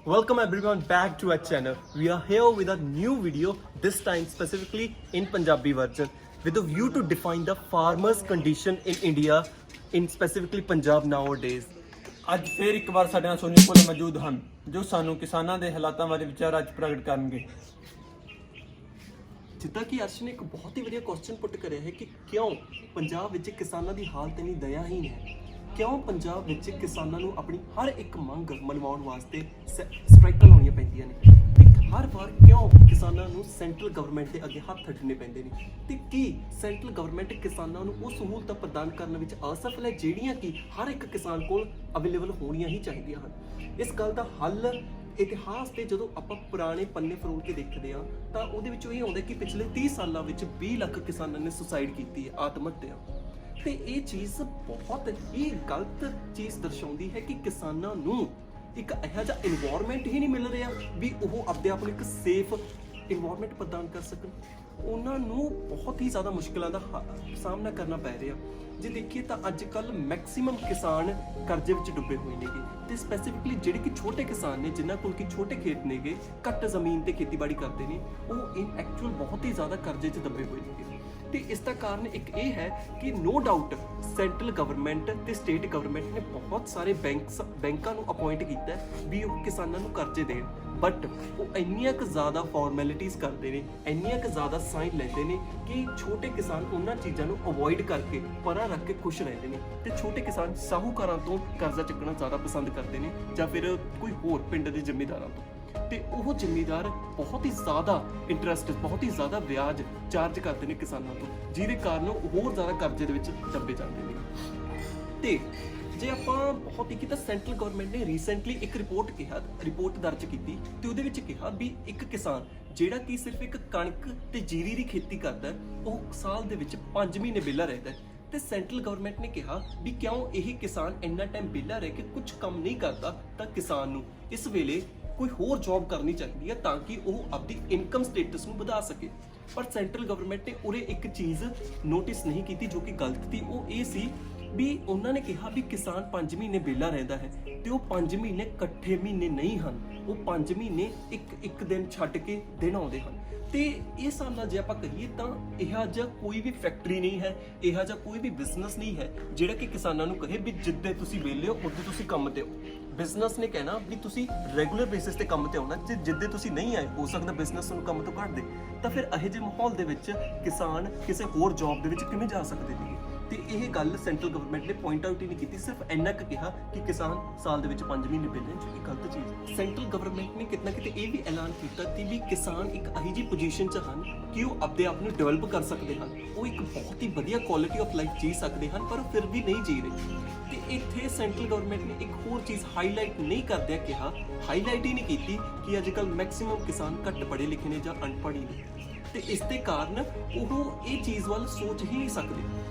Welcome everyone back to our channel. We are here with a new video, this time specifically in Punjabi version, with a view to define the farmers' condition in India, in specifically Punjab nowadays. ਅੱਜ ਫੇਰ ਇੱਕ ਵਾਰ ਸਾਡੇ ਨਾਲ ਸੋਨੀ ਕੋਲ ਮੌਜੂਦ ਹਨ ਜੋ ਸਾਨੂੰ ਕਿਸਾਨਾਂ ਦੇ ਹਾਲਾਤਾਂ ਬਾਰੇ ਵਿਚਾਰ ਅੱਜ ਪ੍ਰਗਟ ਕਰਨਗੇ। ਜਿੱਦਾਂ ਕਿ ਅਰਸ਼ ਨੇ ਇੱਕ ਬਹੁਤ ਹੀ ਵਧੀਆ ਕੁਐਸਚਨ ਪੁੱਟ ਕਰਿਆ ਹੈ ਕਿ ਕਿਉਂ ਪੰਜਾਬ ਵਿੱਚ ਕਿਸਾਨਾਂ ਦੀ ਹਾਲਤ ਇੰਨੀ ਦਇਆਹੀਨ ਹੈ, ਕਿਉਂ ਪੰਜਾਬ ਵਿੱਚ ਕਿਸਾਨਾਂ ਨੂੰ ਆਪਣੀ ਹਰ ਇੱਕ ਮੰਗ ਮਨਵਾਉਣ ਵਾਸਤੇ ਸਟ੍ਰਾਈਕਾਂ ਲਾਉਣੀਆਂ ਪੈਂਦੀਆਂ ਨੇ ਤੇ ਹਰ ਵਾਰ ਕਿਉਂ ਕਿਸਾਨਾਂ ਨੂੰ ਸੈਂਟਰਲ ਗਵਰਨਮੈਂਟ ਦੇ ਅੱਗੇ ਹੱਥ ਅੱਡਣੇ ਪੈਂਦੇ ਨੇ ਤੇ ਕੀ ਸੈਂਟਰਲ ਗਵਰਨਮੈਂਟ ਕਿਸਾਨਾਂ ਨੂੰ ਉਹ ਸਹੂਲਤਾਂ ਪ੍ਰਦਾਨ ਕਰਨ ਵਿੱਚ ਅਸਫਲ ਹੈ ਜਿਹੜੀਆਂ ਕਿ ਹਰ ਇੱਕ ਕਿਸਾਨ ਕੋਲ ਅਵੇਲੇਬਲ ਹੋਣੀਆਂ ਹੀ ਚਾਹੀਦੀਆਂ ਹਨ। ਇਸ ਗੱਲ ਦਾ ਹੱਲ ਇਤਿਹਾਸ ਤੇ ਜਦੋਂ ਆਪਾਂ ਪੁਰਾਣੇ ਪੰਨੇ ਫਰੋਲ ਕੇ ਦੇਖਦੇ ਆ ਤਾਂ ਉਹਦੇ ਵਿੱਚੋਂ ਇਹ ਆਉਂਦਾ ਕਿ ਪਿਛਲੇ 30 ਸਾਲਾਂ ਵਿੱਚ 20 ਲੱਖ ਕਿਸਾਨਾਂ ਨੇ ਸੁਸਾਈਡ ਕੀਤੀ ਹੈ, ਆਤਮ ਹੱਤਿਆ। ਤੇ ਇਹ ਚੀਜ਼ ਬਹੁਤ ਹੀ ਗਲਤ ਚੀਜ਼ ਦਰਸਾਉਂਦੀ ਹੈ ਕਿ ਕਿਸਾਨਾਂ ਨੂੰ ਇੱਕ ਇਹੋ ਜਿਹਾ ਇਨਵਾਇਰਨਮੈਂਟ ਹੀ ਨਹੀਂ ਮਿਲ ਰਿਹਾ ਵੀ ਉਹ ਆਪਣੇ ਆਪ ਨੂੰ ਇੱਕ ਸੇਫ ਇਨਵਾਇਰਨਮੈਂਟ ਪ੍ਰਦਾਨ ਕਰ ਸਕਣ। ਉਹਨਾਂ ਨੂੰ ਬਹੁਤ ਹੀ ਜ਼ਿਆਦਾ ਮੁਸ਼ਕਿਲਾਂ ਦਾ ਸਾਹਮਣਾ ਕਰਨਾ ਪੈ ਰਿਹਾ। ਜੇ ਦੇਖੀਏ ਤਾਂ ਅੱਜ ਕੱਲ ਮੈਕਸਿਮਮ ਕਿਸਾਨ ਕਰਜ਼ੇ ਵਿੱਚ ਡੁੱਬੇ ਹੋਏ ਨੇਗੇ ਤੇ ਸਪੈਸੀਫਿਕਲੀ ਜਿਹੜੇ ਕਿ ਛੋਟੇ ਕਿਸਾਨ ਨੇ ਜਿਨ੍ਹਾਂ ਕੋਲ ਕਿ ਛੋਟੇ ਖੇਤ ਨੇਗੇ, ਘੱਟ ਜ਼ਮੀਨ ਤੇ ਖੇਤੀਬਾੜੀ ਕਰਦੇ ਨੇ, ਉਹ ਇਨ ਐਕਚੁਅਲ ਬਹੁਤ ਹੀ ਜ਼ਿਆਦਾ ਕਰਜ਼ੇ 'ਚ ਦੱਬੇ ਹੋਏ ਨੇਗੇ। ਤੇ ਇਸ ਦਾ ਕਾਰਨ ਇੱਕ ਇਹ ਹੈ ਕਿ ਨੋ ਡਾਊਟ ਸੈਂਟਰਲ ਗਵਰਨਮੈਂਟ ਤੇ ਸਟੇਟ ਗਵਰਨਮੈਂਟ ਨੇ ਬਹੁਤ ਸਾਰੇ ਬੈਂਕਾਂ ਨੂੰ ਅਪਾਇੰਟ ਕੀਤਾ ਵੀ ਉਹ ਕਿਸਾਨਾਂ ਨੂੰ ਕਰਜ਼ੇ ਦੇਣ, ਬਟ ਉਹ ਇੰਨੀਆਂ ਕੁ ਜ਼ਿਆਦਾ ਫਾਰਮੈਲਿਟੀਜ਼ ਕਰਦੇ ਨੇ, ਇੰਨੀਆਂ ਕੁ ਜ਼ਿਆਦਾ ਸਾਈਨ ਲੈਂਦੇ ਨੇ ਕਿ ਛੋਟੇ ਕਿਸਾਨ ਉਹਨਾਂ ਚੀਜ਼ਾਂ ਨੂੰ ਅਵੋਇਡ ਕਰਕੇ ਪਰਾਂ ਰੱਖ ਕੇ ਖੁਸ਼ ਰਹਿੰਦੇ ਨੇ ਤੇ ਛੋਟੇ ਕਿਸਾਨ ਸਾਹੂਕਾਰਾਂ ਤੋਂ ਕਰਜ਼ਾ ਚੱਕਣਾ ਜ਼ਿਆਦਾ ਪਸੰਦ ਕਰਦੇ ਨੇ ਜਾਂ ਫਿਰ ਕੋਈ ਹੋਰ ਪਿੰਡ ਦੇ ਜ਼ਿਮੀਂਦਾਰਾਂ ਤੋਂ। ਤੇ ਉਹ ਜ਼ਿਮੀਂਦਾਰ ਬਹੁਤ ਹੀ ਜ਼ਿਆਦਾ ਇੰਟਰਸਟ, ਬਹੁਤ ਹੀ ਜ਼ਿਆਦਾ ਵਿਆਜ ਚਾਰਜ ਕਰਦੇ ਨੇ ਕਿਸਾਨਾਂ ਤੋਂ, ਜਿਹਦੇ ਕਾਰਨ ਉਹ ਹੋਰ ਜ਼ਿਆਦਾ ਕਰਜ਼ੇ ਦੇ ਵਿੱਚ ਦੱਬੇ ਜਾਂਦੇ ਨੇ। ਤੇ ਜੇ ਆਪਾਂ ਬਹੁਤ ਹੀ ਤਾਂ ਸੈਂਟਰਲ ਗਵਰਨਮੈਂਟ ਨੇ ਰੀਸੈਂਟਲੀ ਇੱਕ ਰਿਪੋਰਟ ਦਰਜ ਕੀਤੀ ਤੇ ਉਹਦੇ ਵਿੱਚ ਕਿਹਾ ਵੀ ਇੱਕ ਕਿਸਾਨ ਜਿਹੜਾ ਕਿ ਸਿਰਫ ਇੱਕ ਕਣਕ ਤੇ ਜੀਰੀ ਦੀ ਖੇਤੀ ਕਰਦਾ ਉਹ ਸਾਲ ਦੇ ਵਿੱਚ 5 ਮਹੀਨੇ ਵਿਹਲਾ ਰਹਿੰਦਾ ਤੇ ਸੈਂਟਰਲ ਗਵਰਨਮੈਂਟ ਨੇ ਕਿਹਾ ਵੀ ਕਿਉਂ ਇਹ ਕਿਸਾਨ ਇੰਨਾ ਟਾਈਮ ਵਿਹਲਾ ਰਹਿ ਕੇ ਕੁਝ ਕੰਮ ਨਹੀਂ ਕਰਦਾ ਤਾਂ ਕਿਸਾਨ ਨੂੰ ਇਸ ਵੇਲੇ ਕੋਈ ਹੋਰ ਜੌਬ ਕਰਨੀ ਚਾਹੀਦੀ ਹੈ ਤਾਂ ਕਿ ਉਹ ਆਪਣੀ ਇਨਕਮ ਸਟੇਟਸ ਨੂੰ ਵਧਾ ਸਕੇ। ਪਰ ਸੈਂਟਰਲ ਗਵਰਨਮੈਂਟ ਨੇ ਉਰੇ ਇੱਕ ਚੀਜ਼ ਨੋਟਿਸ ਨਹੀਂ ਕੀਤੀ ਜੋ ਕਿ ਗਲਤ ਸੀ। ਉਹ ਇਹ ਸੀ ਵੀ ਉਹਨਾਂ ਨੇ ਕਿਹਾ ਵੀ ਕਿਸਾਨ 5 ਮਹੀਨੇ ਵਿਹਲਾ ਰਹਿੰਦਾ ਹੈ ਤੇ ਉਹ 5 ਮਹੀਨੇ ਇਕੱਠੇ ਮਹੀਨੇ ਨਹੀਂ ਹਨ, ਉਹ 5 ਮਹੀਨੇ ਇੱਕ ਦਿਨ ਛੱਡ ਕੇ ਦਿਨ ਆਉਂਦੇ ਹਨ। ਤੇ ਇਹ ਹਿਸਾਬ ਨਾਲ ਜੇ ਆਪਾਂ ਕਹੀਏ ਤਾਂ ਇਹੋ ਜਿਹਾ ਕੋਈ ਵੀ ਫੈਕਟਰੀ ਨਹੀਂ ਹੈ, ਇਹੋ ਜਿਹਾ ਕੋਈ ਵੀ ਬਿਜ਼ਨਸ ਨਹੀਂ ਹੈ ਜਿਹੜਾ ਕਿ ਕਿਸਾਨਾਂ ਨੂੰ ਕਹੇ ਵੀ ਜਿੱਦੇ ਤੁਸੀਂ ਵਿਹਲੇ ਹੋ ਉਦੋਂ ਤੁਸੀਂ ਕੰਮ ਤੇ ਹੋ। ਬਿਜ਼ਨਸ ਨੇ ਕਹਿਣਾ ਵੀ ਤੁਸੀਂ ਰੈਗੂਲਰ ਬੇਸਿਸ ਤੇ ਕੰਮ ਤੇ ਆਉਣਾ, ਜੇ ਜਿੱਦੇ ਤੁਸੀਂ ਨਹੀਂ ਆਏ ਹੋ ਸਕਦਾ ਬਿਜ਼ਨਸ ਨੂੰ ਕੰਮ ਤੋਂ ਕੱਢ ਦੇ। ਤਾਂ ਫਿਰ ਇਹੋ ਜਿਹੇ ਮਾਹੌਲ ਦੇ ਵਿੱਚ ਕਿਸਾਨ ਕਿਸੇ ਹੋਰ ਜੌਬ ਦੇ ਵਿੱਚ ਕਿਵੇਂ ਜਾ ਸਕਦੇ ਨੇ? ਤੇ ਇਹ ਗੱਲ ਸੈਂਟਰਲ ਗਵਰਨਮੈਂਟ ਨੇ ਪੁਆਇੰਟ ਆਊਟ ਹੀ ਨਹੀਂ ਕੀਤੀ, ਸਿਰਫ ਇੰਨਾ ਕੁ ਕਿਹਾ ਕਿ ਕਿਸਾਨ ਸਾਲ ਦੇ ਵਿੱਚ 5 ਮਹੀਨੇ ਵਿਹਲੇ, ਜੋ ਕਿ ਗਲਤ ਚੀਜ਼। ਸੈਂਟਰਲ ਗਵਰਨਮੈਂਟ ਨੇ ਕਿਤੇ ਨਾ ਕਿਤੇ ਇਹ ਵੀ ਐਲਾਨ ਕੀਤਾ ਕਿ ਵੀ ਕਿਸਾਨ ਇੱਕ ਇਹੋ ਜਿਹੀ ਪੋਜੀਸ਼ਨ 'ਚ ਹਨ ਕਿ ਉਹ ਆਪਣੇ ਆਪ ਨੂੰ ਡਿਵੈਲਪ ਕਰ ਸਕਦੇ ਹਨ, ਉਹ ਇੱਕ ਬਹੁਤ ਹੀ ਵਧੀਆ ਕੁਆਲਿਟੀ ਆਫ ਲਾਈਫ ਜੀ ਸਕਦੇ ਹਨ, ਪਰ ਉਹ ਫਿਰ ਵੀ ਨਹੀਂ ਜੀ ਰਹੇ। ਤੇ ਇੱਥੇ ਸੈਂਟਰਲ ਗਵਰਨਮੈਂਟ ਨੇ ਇੱਕ ਹੋਰ ਚੀਜ਼ ਹਾਈਲਾਈਟ ਨਹੀਂ ਕਰਦਿਆਂ ਕਿਹਾ, ਹਾਈਲਾਈਟ ਹੀ ਨਹੀਂ ਕੀਤੀ ਕਿ ਅੱਜ ਕੱਲ੍ਹ ਮੈਕਸਿਮਮ ਕਿਸਾਨ ਘੱਟ ਪੜ੍ਹੇ ਲਿਖੇ ਨੇ ਜਾਂ ਅਨਪੜ੍ਹ ਹੀ ਨੇ ਤੇ ਇਸ ਦੇ ਕਾਰਨ ਉਹ ਇਹ ਚੀਜ਼ ਵੱਲ ਸੋਚ ਹੀ ਨਹੀਂ ਸਕਦੇ।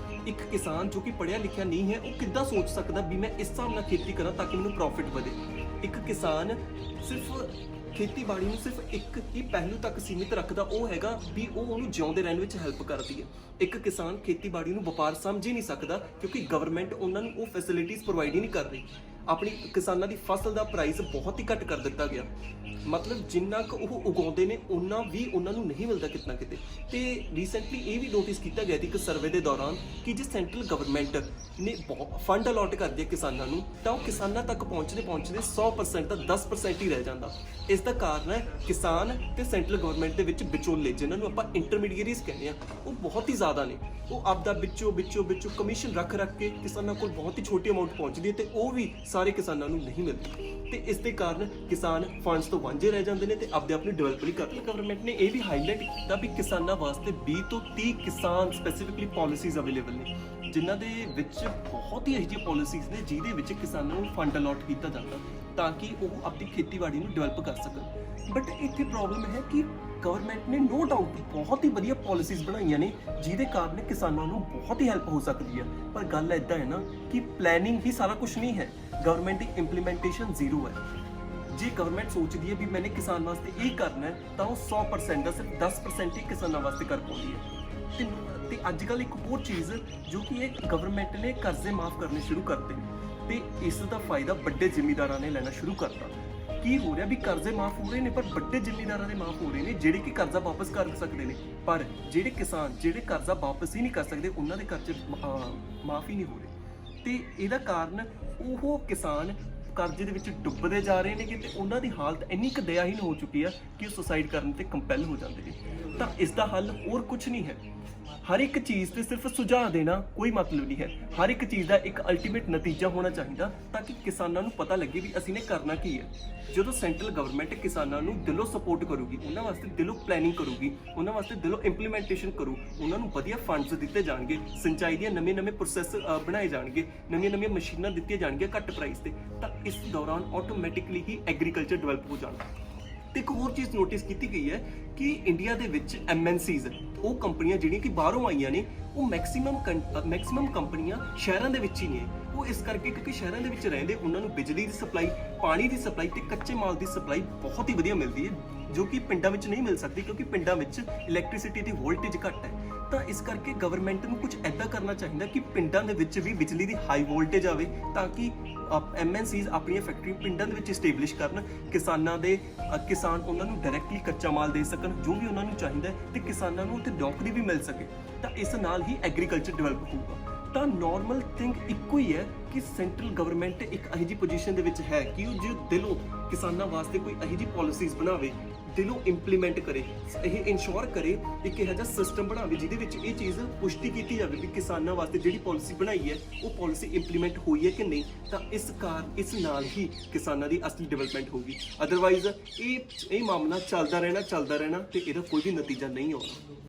ਇੱਕ ਕਿਸਾਨ ਜੋ ਕਿ ਪੜ੍ਹਿਆ ਲਿਖਿਆ ਨਹੀਂ ਹੈ ਉਹ ਕਿੱਦਾਂ ਸੋਚ ਸਕਦਾ ਵੀ ਮੈਂ ਇਸ ਹਿਸਾਬ ਨਾਲ ਖੇਤੀ ਕਰਾਂ ਤਾਂ ਕਿ ਮੈਨੂੰ ਪ੍ਰੋਫਿਟ ਵਧੇ। ਇੱਕ ਕਿਸਾਨ ਸਿਰਫ ਖੇਤੀਬਾੜੀ ਨੂੰ ਸਿਰਫ ਇੱਕ ਹੀ ਪਹਿਲੂ ਤੱਕ ਸੀਮਿਤ ਰੱਖਦਾ, ਉਹ ਹੈਗਾ ਵੀ ਉਹ ਉਹਨੂੰ ਜਿਉਂਦੇ ਰਹਿਣ ਵਿੱਚ ਹੈਲਪ ਕਰਦੀ ਹੈ। ਇੱਕ ਕਿਸਾਨ ਖੇਤੀਬਾੜੀ ਨੂੰ ਵਪਾਰ ਸਮਝ ਹੀ ਨਹੀਂ ਸਕਦਾ ਕਿਉਂਕਿ ਗਵਰਨਮੈਂਟ ਉਹਨਾਂ ਨੂੰ ਉਹ ਫੈਸਿਲਿਟੀਜ਼ ਪ੍ਰੋਵਾਈਡ ਹੀ ਨਹੀਂ ਕਰ ਰਹੀ। ਆਪਣੀ ਕਿਸਾਨਾਂ ਦੀ ਫਸਲ ਦਾ ਪ੍ਰਾਈਸ ਬਹੁਤ ਹੀ ਘੱਟ ਕਰ ਦਿੱਤਾ ਗਿਆ, ਮਤਲਬ ਜਿੰਨਾ ਕੁ ਉਹ ਉਗਾਉਂਦੇ ਨੇ ਉਹਨਾਂ ਵੀ ਉਹਨਾਂ ਨੂੰ ਨਹੀਂ ਮਿਲਦਾ ਕਿਤੇ ਨਾ ਕਿਤੇ। ਤੇ ਰੀਸੈਂਟਲੀ ਇਹ ਵੀ ਨੋਟਿਸ ਕੀਤਾ ਗਿਆ ਸੀ ਇੱਕ ਸਰਵੇ ਦੇ ਦੌਰਾਨ ਕਿ ਜੇ ਸੈਂਟਰਲ ਗਵਰਨਮੈਂਟ ਨੇ ਫੰਡ ਅਲਾਟ ਕਰਦੀ ਹੈ ਕਿਸਾਨਾਂ ਨੂੰ ਤਾਂ ਉਹ ਕਿਸਾਨਾਂ ਤੱਕ ਪਹੁੰਚਦੇ 100% ਦਾ 10% ਹੀ ਰਹਿ ਜਾਂਦਾ। ਇਸ ਦਾ ਕਾਰਨ ਹੈ ਕਿਸਾਨ ਤੇ ਸੈਂਟਰਲ ਗਵਰਨਮੈਂਟ ਦੇ ਵਿੱਚ ਵਿਚੋਲੇ, ਜਿਨ੍ਹਾਂ ਨੂੰ ਆਪਾਂ ਇੰਟਰਮੀਡੀਏਟਰੀਜ਼ ਕਹਿੰਦੇ ਆ, ਉਹ ਬਹੁਤ ਹੀ ਜ਼ਿਆਦਾ ਨੇ। ਉਹ ਆਪਦਾ ਵਿੱਚੋਂ ਕਮਿਸ਼ਨ ਰੱਖ ਕੇ ਕਿਸਾਨਾਂ ਕੋਲ ਬਹੁਤ ਹੀ ਛੋਟੀ ਅਮਾਉਂਟ ਪਹੁੰਚਦੀ ਹੈ ਤੇ ਉਹ ਵੀ ਸਾਰੇ ਕਿਸਾਨਾਂ ਨੂੰ ਨਹੀਂ ਮਿਲਦੀ ਤੇ ਇਸ ਦੇ ਕਾਰਨ ਕਿਸਾਨ ਫੰਡਸ ਤੋਂ ਵਾਂਝੇ ਰਹਿ ਜਾਂਦੇ ਨੇ ਤੇ ਆਪਣੇ ਆਪ ਨੂੰ ਡਿਵੈਲਪ ਨਹੀਂ ਕਰਦੇ। ਗਵਰਨਮੈਂਟ ਨੇ ਇਹ ਵੀ ਹਾਈਲਾਈਟ ਕੀਤਾ ਵੀ ਕਿਸਾਨਾਂ ਵਾਸਤੇ 20 ਤੋਂ 30 ਕਿਸਾਨ ਸਪੈਸੀਫਿਕਲੀ ਪਾਲਿਸੀਜ਼ ਅਵੇਲੇਬਲ ਨੇ, ਜਿਨ੍ਹਾਂ ਦੇ ਵਿੱਚ ਬਹੁਤ ਹੀ ਇਹੋ ਜਿਹੀਆਂ ਪਾਲਿਸੀਜ਼ ਨੇ ਜਿਹਦੇ ਵਿੱਚ ਕਿਸਾਨਾਂ ਨੂੰ ਫੰਡ ਅਲਾਟ ਕੀਤਾ ਜਾਂਦਾ ਤਾਂ ਕਿ ਉਹ ਆਪਣੀ ਖੇਤੀਬਾੜੀ ਨੂੰ ਡਿਵੈਲਪ ਕਰ ਸਕਣ। ਬਟ ਇੱਥੇ ਪ੍ਰੋਬਲਮ ਹੈ ਕਿ ਗਵਰਨਮੈਂਟ ਨੇ ਨੋ ਡਾਊਟ ਬਹੁਤ ਹੀ ਵਧੀਆ ਪਾਲਿਸੀਜ਼ ਬਣਾਈਆਂ ਨੇ ਜਿਹਦੇ ਕਾਰਨ ਕਿਸਾਨਾਂ ਨੂੰ ਬਹੁਤ ਹੀ ਹੈਲਪ ਹੋ ਸਕਦੀ ਹੈ, ਪਰ ਗੱਲ ਇੱਦਾਂ ਹੈ ਨਾ ਕਿ ਪਲੈਨਿੰਗ ਹੀ ਸਾਰਾ ਕੁਝ ਨਹੀਂ ਹੈ, ਗਵਰਨਮੈਂਟ ਦੀ ਇੰਪਲੀਮੈਂਟੇਸ਼ਨ ਜ਼ੀਰੋ ਹੈ। ਜੇ ਗਵਰਨਮੈਂਟ ਸੋਚਦੀ ਹੈ ਵੀ ਮੈਨੇ ਕਿਸਾਨ ਵਾਸਤੇ ਇਹ ਕਰਨਾ ਹੈ ਤਾਂ ਉਹ 100% ਦਾ ਸਿਰਫ 10% ਹੀ ਕਿਸਾਨਾਂ ਵਾਸਤੇ ਕਰ ਪਾਉਂਦੀ ਹੈ। ਤੇ ਅੱਜ ਕੱਲ੍ਹ ਇੱਕ ਹੋਰ ਚੀਜ਼ ਜੋ ਕਿ ਇਹ ਗਵਰਨਮੈਂਟ ਨੇ ਕਰਜ਼ੇ ਮਾਫ ਕਰਨੇ ਸ਼ੁਰੂ ਕਰਤੇ ਤੇ ਇਸ ਦਾ ਫਾਇਦਾ ਵੱਡੇ ਜ਼ਿਮੀਂਦਾਰਾਂ ਨੇ ਲੈਣਾ ਸ਼ੁਰੂ ਕਰਤਾ। ਕੀ ਹੋ ਰਿਹਾ ਵੀ ਕਰਜ਼ੇ ਮਾਫ ਹੋ ਰਹੇ ਨੇ, ਪਰ ਵੱਡੇ ਜ਼ਿਮੀਂਦਾਰਾਂ ਦੇ ਮਾਫ ਹੋ ਰਹੇ ਨੇ ਜਿਹੜੇ ਕਿ ਕਰਜ਼ਾ ਵਾਪਸ ਕਰ ਸਕਦੇ ਨੇ, ਪਰ ਜਿਹੜੇ ਕਿਸਾਨ ਜਿਹੜੇ ਕਰਜ਼ਾ ਵਾਪਸ ਹੀ ਨਹੀਂ ਕਰ ਸਕਦੇ ਉਹਨਾਂ ਦੇ ਕਰਜ਼ੇ ਮਾਫ ਹੀ ਨਹੀਂ ਹੋ ਰਹੇ। ਤੇ ਇਹਦਾ ਕਾਰਨ ਉਹ ਕਿਸਾਨ ਕਰਜ਼ੇ ਦੇ ਵਿੱਚ ਡੁੱਬਦੇ ਜਾ ਰਹੇ ਨੇ ਤੇ ਉਹਨਾਂ ਦੀ ਹਾਲਤ ਇੰਨੀ ਕੁ ਦਇਆਹੀਨ ਹੋ ਚੁੱਕੀ ਆ ਕਿ ਉਹ ਸੁਸਾਈਡ ਕਰਨ ਤੇ ਕੰਪੈਲ ਹੋ ਜਾਂਦੇ ਨੇ। ਤਾਂ ਇਸ ਦਾ ਹੱਲ ਹੋਰ ਕੁਝ ਨਹੀਂ ਹੈ। ਹਰ ਇੱਕ ਚੀਜ਼ ਤੇ ਸਿਰਫ ਸੁਝਾਅ ਦੇਣਾ ਕੋਈ ਮਤਲਬ ਨਹੀਂ ਹੈ। ਹਰ ਇੱਕ ਚੀਜ਼ ਦਾ ਇੱਕ ਅਲਟੀਮੇਟ ਨਤੀਜਾ ਹੋਣਾ ਚਾਹੀਦਾ ਤਾਂ ਕਿ ਕਿਸਾਨਾਂ ਨੂੰ ਪਤਾ ਲੱਗੇ ਵੀ ਅਸੀਂ ਨੇ ਕਰਨਾ ਕੀ ਹੈ। ਜਦੋਂ ਸੈਂਟਰਲ ਗਵਰਨਮੈਂਟ ਕਿਸਾਨਾਂ ਨੂੰ ਦਿਲੋਂ ਸਪੋਰਟ ਕਰੂਗੀ, ਉਹਨਾਂ ਵਾਸਤੇ ਦਿਲੋਂ ਪਲੈਨਿੰਗ ਕਰੂਗੀ, ਉਹਨਾਂ ਵਾਸਤੇ ਦਿਲੋਂ ਇੰਪਲੀਮੈਂਟੇਸ਼ਨ ਕਰੂ, ਉਹਨਾਂ ਨੂੰ ਵਧੀਆ ਫੰਡਸ ਦਿੱਤੇ ਜਾਣਗੇ, ਸਿੰਚਾਈ ਦੀਆਂ ਨਵੇਂ ਪ੍ਰੋਸੈਸ ਬਣਾਏ ਜਾਣਗੇ, ਨਵੀਆਂ ਮਸ਼ੀਨਾਂ ਦਿੱਤੀਆਂ ਜਾਣਗੀਆਂ ਘੱਟ ਪ੍ਰਾਈਸ ਤੇ, ਤਾਂ ਇਸ ਦੌਰਾਨ ਆਟੋਮੈਟਿਕਲੀ ਹੀ ਐਗਰੀਕਲਚਰ ਡਿਵੈਲਪ ਹੋ ਜਾਣਾ। ਤੇ ਇੱਕ ਹੋਰ ਚੀਜ਼ ਨੋਟਿਸ ਕੀਤੀ ਗਈ ਹੈ ਕਿ ਇੰਡੀਆ ਦੇ ਵਿੱਚ MNCs ਉਹ ਕੰਪਨੀਆਂ ਜਿਹੜੀਆਂ ਕਿ ਬਾਹਰੋਂ ਆਈਆਂ ਨੇ, ਉਹ ਮੈਕਸਿਮਮ ਕੰਪਨੀਆਂ ਸ਼ਹਿਰਾਂ ਦੇ ਵਿੱਚ ਹੀ ਨੇ। ਉਹ ਇਸ ਕਰਕੇ ਕਿਉਂਕਿ ਸ਼ਹਿਰਾਂ ਦੇ ਵਿੱਚ ਰਹਿੰਦੇ ਉਹਨਾਂ ਨੂੰ ਬਿਜਲੀ ਦੀ ਸਪਲਾਈ, ਪਾਣੀ ਦੀ ਸਪਲਾਈ ਤੇ ਕੱਚੇ ਮਾਲ ਦੀ ਸਪਲਾਈ ਬਹੁਤ ਹੀ ਵਧੀਆ ਮਿਲਦੀ ਹੈ, ਜੋ ਕਿ ਪਿੰਡਾਂ ਵਿੱਚ ਨਹੀਂ ਮਿਲ ਸਕਦੀ ਕਿਉਂਕਿ ਪਿੰਡਾਂ ਵਿੱਚ ਇਲੈਕਟ੍ਰਿਸਿਟੀ ਦੀ ਵੋਲਟੇਜ ਘੱਟ ਹੈ। ਤਾਂ ਇਸ ਕਰਕੇ ਗਵਰਨਮੈਂਟ ਨੂੰ ਕੁਝ ਐਦਾਂ ਕਰਨਾ ਚਾਹੀਦਾ ਕਿ ਪਿੰਡਾਂ ਦੇ ਵਿੱਚ ਵੀ ਬਿਜਲੀ ਦੀ ਹਾਈ ਵੋਲਟੇਜ ਆਵੇ ਤਾਂ ਕਿ MNCs ਆਪਣੀਆਂ ਫੈਕਟਰੀ ਪਿੰਡਾਂ ਦੇ ਵਿੱਚ ਸਟੇਬਲਿਸ਼ ਕਰਨ, ਕਿਸਾਨ ਉਹਨਾਂ ਨੂੰ ਡਾਇਰੈਕਟਲੀ ਕੱਚਾ ਮਾਲ ਦੇ ਸਕਣ ਜੋ ਵੀ ਉਹਨਾਂ ਨੂੰ ਚਾਹੀਦਾ ਤੇ ਕਿਸਾਨਾਂ ਨੂੰ ਉੱਥੇ ਨੌਕਰੀ ਵੀ ਮਿਲ ਸਕੇ। ਤਾਂ ਇਸ ਨਾਲ ਹੀ ਐਗਰੀਕਲਚਰ ਡਿਵੈਲਪ ਹੋਊਗਾ। ਤਾਂ ਨਾਰਮਲ ਥਿੰਗ ਇੱਕੋ ਹੀ ਹੈ ਕਿ ਸੈਂਟਰਲ ਗਵਰਨਮੈਂਟ ਇੱਕ ਇਹੋ ਜਿਹੀ ਪੋਜੀਸ਼ਨ ਦੇ ਵਿੱਚ ਹੈ ਕਿ ਉਹ ਜੇ ਦਿਲੋਂ ਕਿਸਾਨਾਂ ਵਾਸਤੇ ਕੋਈ ਇਹੋ ਜਿਹੀ ਪਾਲਿਸੀਜ਼ ਬਣਾਵੇ, ਦਿਲੋਂ ਇੰਪਲੀਮੈਂਟ ਕਰੇ, ਇਹ ਇਨਸ਼ੋਰ ਕਰੇ ਇੱਕ ਇਹੋ ਜਿਹਾ ਸਿਸਟਮ ਬਣਾਵੇ ਜਿਹਦੇ ਵਿੱਚ ਇਹ ਚੀਜ਼ ਪੁਸ਼ਟੀ ਕੀਤੀ ਜਾਵੇ ਵੀ ਕਿਸਾਨਾਂ ਵਾਸਤੇ ਜਿਹੜੀ ਪਾਲਿਸੀ ਬਣਾਈ ਹੈ ਉਹ ਪਾਲਿਸੀ ਇੰਪਲੀਮੈਂਟ ਹੋਈ ਹੈ ਕਿ ਨਹੀਂ। ਤਾਂ ਇਸ ਨਾਲ ਹੀ ਕਿਸਾਨਾਂ ਦੀ ਅਸਲੀ ਡਿਵੈਲਪਮੈਂਟ ਹੋਊਗੀ। ਅਦਰਵਾਈਜ਼ ਇਹ ਮਾਮਲਾ ਚੱਲਦਾ ਰਹਿਣਾ ਤੇ ਇਹਦਾ ਕੋਈ ਵੀ ਨਤੀਜਾ ਨਹੀਂ ਆਉਣਾ।